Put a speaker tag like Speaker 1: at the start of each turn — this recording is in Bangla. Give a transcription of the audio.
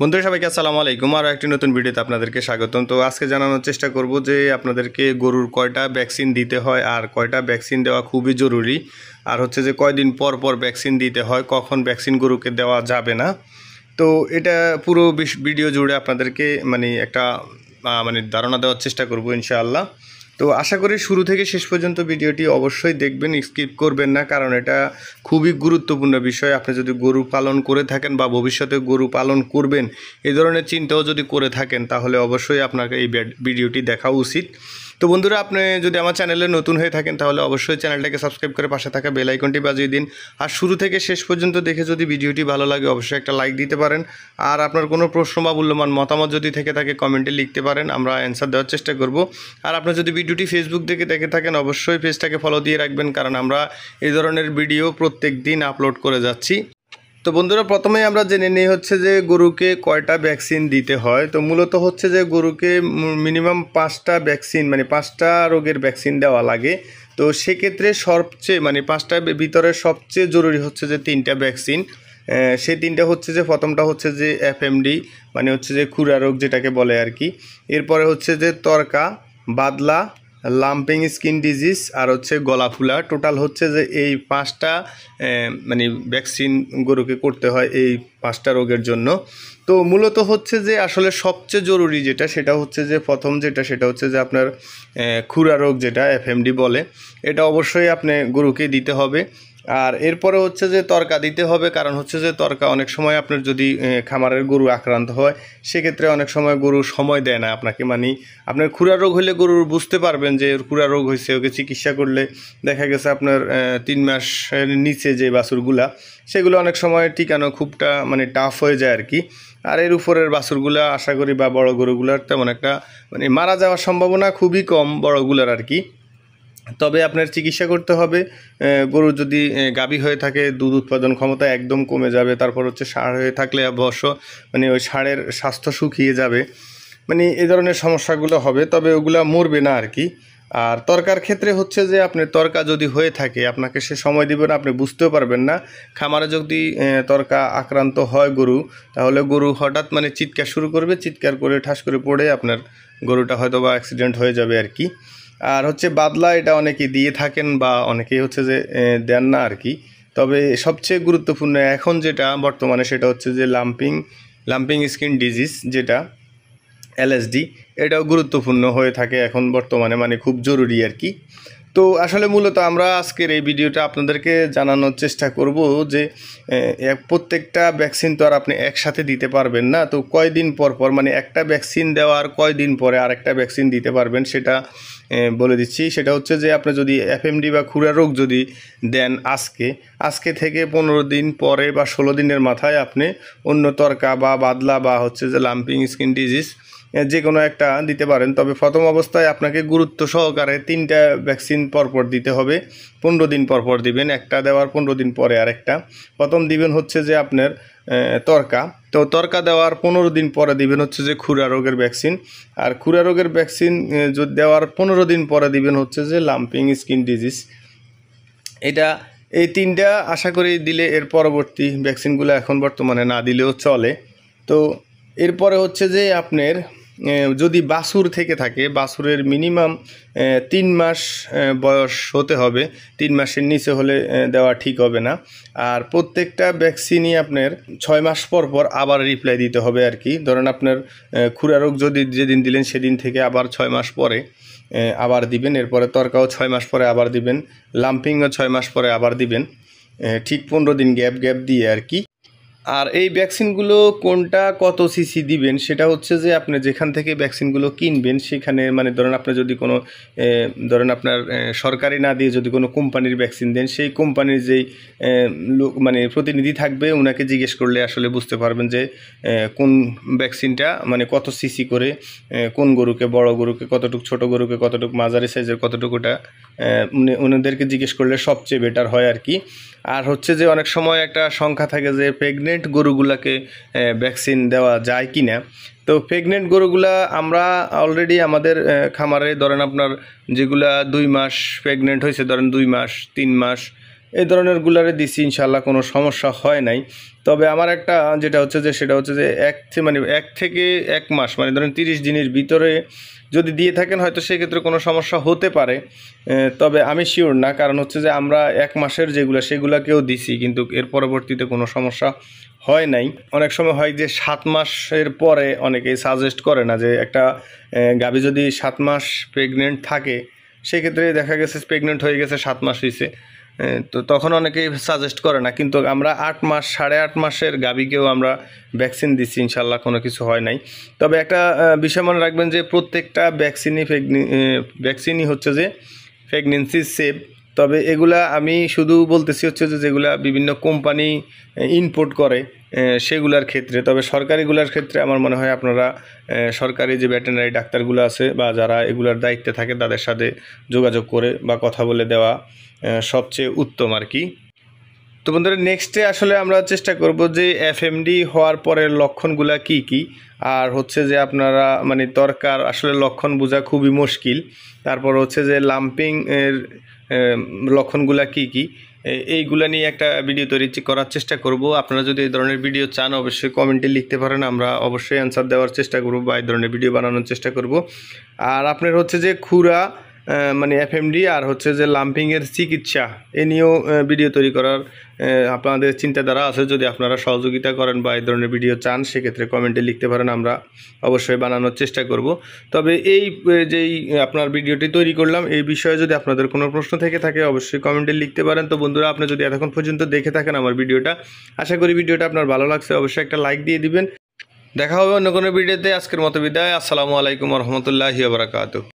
Speaker 1: বন্ধুরা সবাইকে আসসালামু আলাইকুম। আর একটি নতুন ভিডিওতে আপনাদেরকে স্বাগতম। তো আজকে জানানোর চেষ্টা করব যে আপনাদেরকে গরুর কয়টা ভ্যাকসিন দিতে হয় আর কয়টা ভ্যাকসিন দেওয়া খুবই জরুরি, আর হচ্ছে যে কয়দিন পর পর ভ্যাকসিন দিতে হয়, কখন ভ্যাকসিন গরুকে দেওয়া যাবে না। তো এটা পুরো ভিডিও জুড়ে আপনাদেরকে একটা ধারণা দেওয়ার চেষ্টা করব ইনশাআল্লাহ। তো আশা করি শুরু থেকে শেষ পর্যন্ত ভিডিওটি অবশ্যই দেখবেন, স্কিপ করবেন না, কারণ এটা খুবই গুরুত্বপূর্ণ বিষয়। আপনি যদি গরু পালন করে থাকেন বা ভবিষ্যতে গরু পালন করবেন, এই ধরনের চিন্তাও যদি করে থাকেন, তাহলে অবশ্যই আপনাকে এই ভিডিওটি দেখা উচিত। তো বন্ধুরা, আপনি যদি আমার চ্যানেলে নতুন হয়ে থাকেন তাহলে অবশ্যই চ্যানেলটাকে সাবস্ক্রাইব করে পাশে থাকা বেল আইকনটি বাজিয়ে দিন। আর শুরু থেকে শেষ পর্যন্ত দেখে যদি ভিডিওটি ভালো লাগে অবশ্যই একটা লাইক দিতে পারেন। আর আপনার কোনো প্রশ্ন বা মূল্যবান মতামত যদি থেকে থাকে কমেন্টে লিখতে পারেন, আমরা অ্যান্সার দেওয়ার চেষ্টা করব। আর আপনার যদি ভিডিওটি ফেসবুক থেকে দেখে থাকেন অবশ্যই পেজটাকে ফলো দিয়ে রাখবেন, কারণ আমরা এই ধরনের ভিডিও প্রত্যেক দিন আপলোড করে যাচ্ছি। তো বন্ধুরা, প্রথমেই আমরা জেনে নিই হচ্ছে যে গরুকে কয়টা ভ্যাকসিন দিতে হয়। তো মূলত হচ্ছে যে গরুকে মিনিমাম 5টা ভ্যাকসিন, 5টা রোগের ভ্যাকসিন দেওয়া লাগে। তো সেক্ষেত্রে সবচেয়ে 5টার ভিতরে সবচেয়ে জরুরি হচ্ছে যে 3টা ভ্যাকসিন। সেই 3টা হচ্ছে যে প্রথমটা হচ্ছে যে এফএমডি, হচ্ছে যে খুরা রোগ যেটাকে বলে আর কি। এরপরে হচ্ছে যে তরকা, বাদলা, লাম্পিং স্কিন ডিজিজ আর হচ্ছে গলা ফুলা। টোটাল হচ্ছে যে এই 5টা ভ্যাকসিন গরুকে করতে হয় এই 5টা রোগের জন্য। তো মূলত হচ্ছে যে আসলে সবচেয়ে জরুরি যেটা সেটা হচ্ছে যে প্রথম যেটা সেটা হচ্ছে যে আপনার খুরা রোগ, যেটা এফএমডি বলে, এটা অবশ্যই আপনি গরুকে দিতে হবে। আর এরপরে হচ্ছে যে তরকা দিতে হবে, কারণ হচ্ছে যে তরকা অনেক সময় আপনার যদি খামারের গরু আক্রান্ত হয় সেক্ষেত্রে অনেক সময় গরু সময় দেয় না আপনাকে। আপনার খুরা রোগ হলে গরুর বুঝতে পারবেন যে খুরা রোগ হয়েছে, ওকে চিকিৎসা করলে দেখা গেছে আপনার 3 মাসের নিচে যে বাছুরগুলা সেগুলো অনেক সময় টিকানো খুবটা টাফ হয়ে যায় আর কি। আর এর উপরের বাছুরগুলা আশা করি বা বড় গরুগুলার তেমন একটা মারা যাওয়ার সম্ভাবনা খুবই কম বড়গুলার আর কি। তবে আপনার চিকিৎসা করতে হবে। গরু যদি গাভী হয়ে থাকে দুধ উৎপাদন ক্ষমতা একদম কমে যাবে। তারপর হচ্ছে ষাঁড় হয়ে থাকলে অবশ্য ওই ষাঁড়ের স্বাস্থ্য শুকিয়ে যাবে, এই ধরনের সমস্যাগুলো হবে, তবে ওগুলা মরবে না আর কি। আর তরকার ক্ষেত্রে হচ্ছে যে আপনি তরকা যদি হয়ে থাকে আপনাকে সে সময় দিবে না, আপনি বুঝতেও পারবেন না। খামারে যদি তরকা আক্রান্ত হয় গরু, তাহলে গরু হঠাৎ চিৎকার শুরু করবে, চিৎকার করে ঠাস করে পড়ে আপনার গরুটা হয়তো বা অ্যাক্সিডেন্ট হয়ে যাবে আর কি। আর হচ্ছে বাদলা, এটা অনেকেই দিয়ে থাকেন বা অনেকেই হচ্ছে যে দেন না আর কি। তবে সবচেয়ে গুরুত্বপূর্ণ এখন যেটা বর্তমানে সেটা হচ্ছে যে লাম্পিং স্কিন ডিজিজ, যেটা এলএসডি, এটাও গুরুত্বপূর্ণ হয়ে থাকে এখন বর্তমানে, খুব জরুরি আর কি। তো আসলে মূলত আমরা আজকের এই ভিডিওটা আপনাদেরকে জানানোর চেষ্টা করব যে প্রত্যেকটা ভ্যাকসিন তো আর আপনি একসাথে দিতে পারবেন না। তো কয়দিন পর পর একটা ভ্যাকসিন দেওয়ার কয়দিন পরে আরেকটা ভ্যাকসিন দিতে পারবেন সেটা বলে দিচ্ছি। সেটা হচ্ছে যে আপনি যদি এফএমডি বা খুরা রোগ যদি দেন আজকে থেকে 15 দিন পরে বা 16 দিনের মাথায় আপনি অন্য তরকা বা বাদলা বা হচ্ছে যে লাম্পিং স্কিন ডিজিজ যে কোনো একটা দিতে পারেন। তবে প্রথম অবস্থায় আপনাকে গুরুত্ব সহকারে 3টা ভ্যাকসিন পরপর দিতে হবে। 15 দিন পরপর দিবেন, একটা দেওয়ার 15 দিন পরে আরেকটা। প্রথম দিবেন হচ্ছে যে আপনার তরকা, তো তরকা দেওয়ার 15 দিন পরে দিবেন হচ্ছে যে খুরা রোগের ভ্যাকসিন। আর খুরা রোগের ভ্যাকসিন দেওয়ার 15 দিন পরে দিবেন হচ্ছে যে লাম্পিং স্কিন ডিজিজ। এই 3টা আশা করি দিলে এর পরবর্তী ভ্যাকসিনগুলো এখন বর্তমানে না দিলেও চলে। তো এরপরে হচ্ছে যে আপনার যদি বাছুর থেকে থাকে, বাছুরের মিনিমাম 3 মাস বয়স হতে হবে। 3 মাসের নিচে হলে দেওয়া ঠিক হবে না। আর প্রত্যেকটা ভ্যাকসিনই আপনার 6 মাস পর পর আবার রিপ্লাই দিতে হবে আর কি। ধরেন আপনার খুরা রোগ যদি যেদিন দিলেন সেদিন থেকে আবার 6 মাস পরে আবার দিবেন। এরপরে তরকাও 6 মাস পরে আবার দিবেন, লাম্পিংও 6 মাস পরে আবার দিবেন, ঠিক 15 দিন গ্যাপ দিয়ে আর কি। আর এই ভ্যাকসিনগুলো কোনটা কত সিসি দিবেন সেটা হচ্ছে যে আপনি যেখান থেকে ভ্যাকসিনগুলো কিনবেন সেখানে, ধরেন আপনি যদি কোনো ধরেন আপনার সরকারি না দিয়ে যদি কোনো কোম্পানির ভ্যাকসিন দেন, সেই কোম্পানির যেই লোক প্রতিনিধি থাকবে ওনাকে জিজ্ঞেস করলে আসলে বুঝতে পারবেন যে কোন ভ্যাকসিনটা কত সিসি করে, কোন গরুকে, বড় গরুকে কতটুকু, ছোট গরুকে কতটুকু, মাঝারি সাইজের কতটুকুটা, ওনাদেরকে জিজ্ঞেস করলে সবচেয়ে বেটার হয় আর কি। আর হচ্ছে যে অনেক সময় একটা সংখ্যা থাকে যে প্রেগনেন্ট গরুগুলাকে ভ্যাকসিন দেওয়া যায় কি না। তো প্রেগনেন্ট গরুগুলা আমরা অলরেডি আমাদের খামারে ধরেন আপনার যেগুলা 2 মাস প্রেগনেন্ট হয়েছে, ধরেন 2 মাস, 3 মাস, এই ধরনেরগুলারে দিছি, ইনশাল্লাহ কোনো সমস্যা হয় নাই। তবে আমার একটা যেটা হচ্ছে যে সেটা হচ্ছে যে 1 থেকে 1 মাস মানে ধরেন 30 দিনের ভিতরে যদি দিয়ে থাকেন হয়তো সেক্ষেত্রে কোনো সমস্যা হতে পারে, তবে আমি শিওর না। কারণ হচ্ছে যে আমরা 1 মাসের সেগুলাকেও দিছি, কিন্তু এর পরবর্তীতে কোনো সমস্যা হয় নাই। অনেক সময় হয় যে 7 মাসের পরে অনেকেই সাজেস্ট করে না যে একটা গাভী যদি 7 মাস প্রেগনেন্ট থাকে, সেক্ষেত্রে দেখা গেছে প্রেগনেন্ট হয়ে গেছে 7 মাস হয়েছে, তো তখন অনেকেই সাজেস্ট করে না। কিন্তু আমরা 8 মাস 8.5 মাসের গাভীকেও আমরা ভ্যাকসিন দিচ্ছি, ইনশাল্লাহ কোনো কিছু হয় নাই। তবে একটা বিষয় মনে রাখবেন যে প্রত্যেকটা ভ্যাকসিনই হচ্ছে যে প্রেগনেন্সি সেভ। তবে এগুলা আমি শুধু বলতেছি হচ্ছে যে যেগুলা বিভিন্ন কোম্পানি ইনপুট করে সেগুলার ক্ষেত্রে। তবে সরকারিগুলার ক্ষেত্রে আমার মনে হয় আপনারা সরকারি যে ভেটেরিনারি ডাক্তারগুলো আছে বা যারা এগুলার দায়িত্বে থাকে তাদের সাথে যোগাযোগ করে বা কথা বলে দেওয়া সবচেয়ে উত্তম আর কি। তো বন্ধুরা, নেক্সটে আসলে আমরা চেষ্টা করব যে এফএমডি হওয়ার পরের লক্ষণগুলা কি কি, আর হচ্ছে যে আপনারা মানে দরকার আসলে লক্ষণ বোঝা খুবই মুশকিল। তারপর হচ্ছে যে লাম্পিং এর লক্ষণগুলা কি কি, এইগুলা নিয়ে একটা ভিডিও করার চেষ্টা করব। আপনারা যদি এই ধরনের ভিডিও চান অবশ্যই কমেন্টে লিখতে পারেন, আমরা অবশ্যই অ্যান্সার দেওয়ার চেষ্টা করব বা এই ধরনের ভিডিও বানানোর চেষ্টা করব। আর আপনার হচ্ছে যে খুরা মানে এফএমডি আর হচ্ছে যে লাম্পিংয়ের চিকিৎসা এ নিয়েও ভিডিও তৈরি করার আপনাদের চিন্তাধারা আছে। যদি আপনারা সহযোগিতা করেন বা এই ধরনের ভিডিও চান সেক্ষেত্রে কমেন্টে লিখতে পারেন, আমরা অবশ্যই বানানোর চেষ্টা করব। তবে এই যেই আপনার ভিডিওটি তৈরি করলাম এই বিষয়ে যদি আপনাদের কোনো প্রশ্ন থেকে থাকে অবশ্যই কমেন্টে লিখতে পারেন। তো বন্ধুরা, আপনি যদি এতক্ষণ পর্যন্ত দেখে থাকেন আমার ভিডিওটা, আশা করি ভিডিওটা আপনার ভালো লাগছে, অবশ্যই একটা লাইক দিয়ে দিবেন। দেখা হবে অন্য কোনো ভিডিওতে। আজকের মতো বিদায়। আসসালামু আলাইকুম ওয়া রাহমাতুল্লাহি ওয়া বারাকাতুহু।